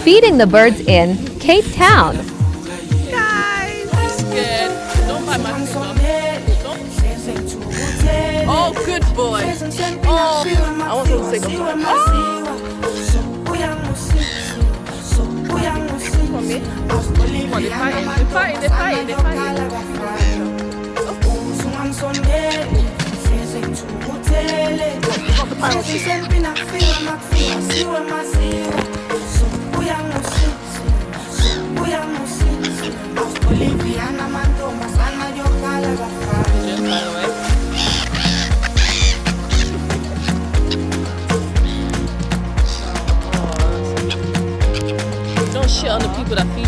feeding the birds in Cape Town. Guys, it's good. Don't bite my finger. Don't. Oh, good boy. Oh, I want to say good boy. Oh. Come on, me. Come on, they're fighting. They're fighting. They're fighting. They're fighting. Don't shit on the people that feed